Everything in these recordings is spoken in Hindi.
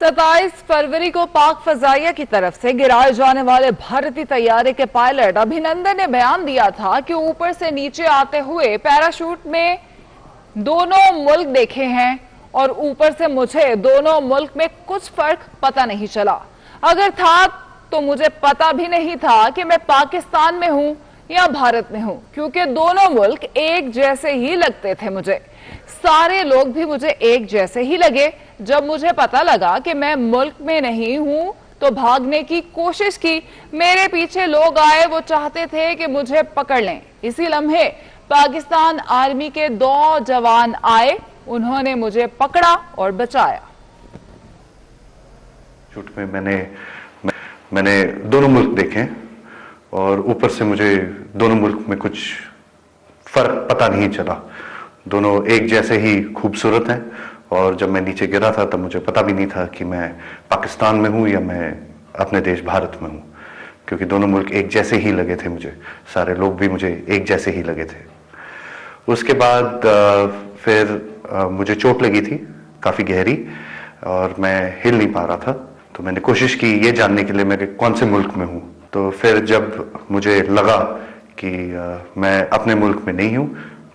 27 फरवरी को पाक फजाइया की तरफ से गिराए जाने वाले भारतीय तैयारे के पायलट अभिनंदन ने बयान दिया था कि ऊपर से नीचे आते हुए पैराशूट में दोनों मुल्क देखे हैं और ऊपर से मुझे दोनों मुल्क में कुछ फर्क पता नहीं चला। अगर था तो मुझे पता भी नहीं था कि मैं पाकिस्तान में हूं या भारत में हूं, क्योंकि दोनों मुल्क एक जैसे ही लगते थे। मुझे सारे लोग भी मुझे एक जैसे ही लगे। जब मुझे पता लगा कि मैं मुल्क में नहीं हूं तो भागने की कोशिश की। मेरे पीछे लोग आए, वो चाहते थे कि मुझे पकड़ लें। इसी लम्हे पाकिस्तान आर्मी के 2 जवान आए, उन्होंने मुझे पकड़ा और बचाया। शूट में मैंने दोनों मुल्क देखे और ऊपर से मुझे दोनों मुल्क में कुछ फर्क पता नहीं चला। दोनों एक जैसे ही खूबसूरत हैं और जब मैं नीचे गिरा था तब मुझे पता भी नहीं था कि मैं पाकिस्तान में हूं या मैं अपने देश भारत में हूं, क्योंकि दोनों मुल्क एक जैसे ही लगे थे मुझे। सारे लोग भी मुझे एक जैसे ही लगे थे। उसके बाद फिर मुझे चोट लगी थी काफ़ी गहरी और मैं हिल नहीं पा रहा था। तो मैंने कोशिश की ये जानने के लिए मैं कि कौन से मुल्क में हूँ। तो फिर जब मुझे लगा कि मैं अपने मुल्क में नहीं हूँ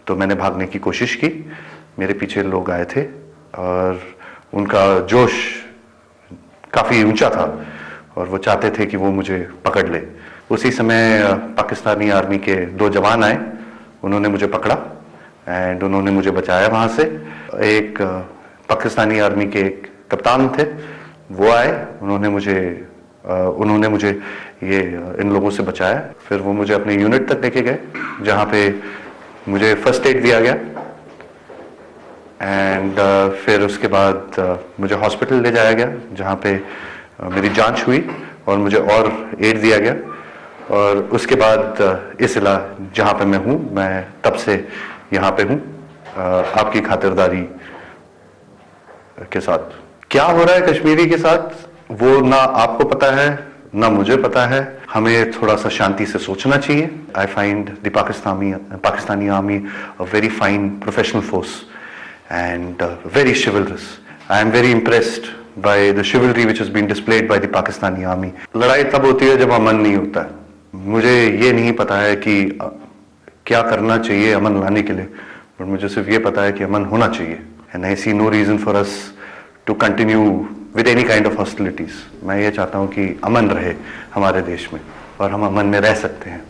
तो मैंने भागने की कोशिश की। मेरे पीछे लोग आए थे और उनका जोश काफ़ी ऊंचा था और वो चाहते थे कि वो मुझे पकड़ ले। उसी समय पाकिस्तानी आर्मी के 2 जवान आए, उन्होंने मुझे पकड़ा एंड उन्होंने मुझे बचाया वहाँ से। एक पाकिस्तानी आर्मी के एक कप्तान थे, वो आए, उन्होंने मुझे ये इन लोगों से बचाया। फिर वो मुझे अपने यूनिट तक लेके गए जहाँ पे मुझे फर्स्ट एड दिया गया एंड फिर उसके बाद मुझे हॉस्पिटल ले जाया गया जहाँ पे मेरी जांच हुई और मुझे और एड दिया गया। और उसके बाद इस जहाँ पे मैं हूँ, मैं तब से यहाँ पे हूँ आपकी खातिरदारी के साथ। क्या हो रहा है कश्मीरी के साथ वो ना आपको पता है ना मुझे पता है। हमें थोड़ा सा शांति से सोचना चाहिए। I find the Pakistani army a very fine professional force and very chivalrous. I am very impressed by the chivalry which has been displayed by the Pakistani army. लड़ाई तब होती है जब अमन नहीं होता है। मुझे ये नहीं पता है कि क्या करना चाहिए अमन लाने के लिए, पर मुझे सिर्फ ये पता है कि अमन होना चाहिए। And I see no reason for us to continue with any kind of hostilities. मैं ये चाहता हूँ कि अमन रहे हमारे देश में और हम अमन में रह सकते हैं।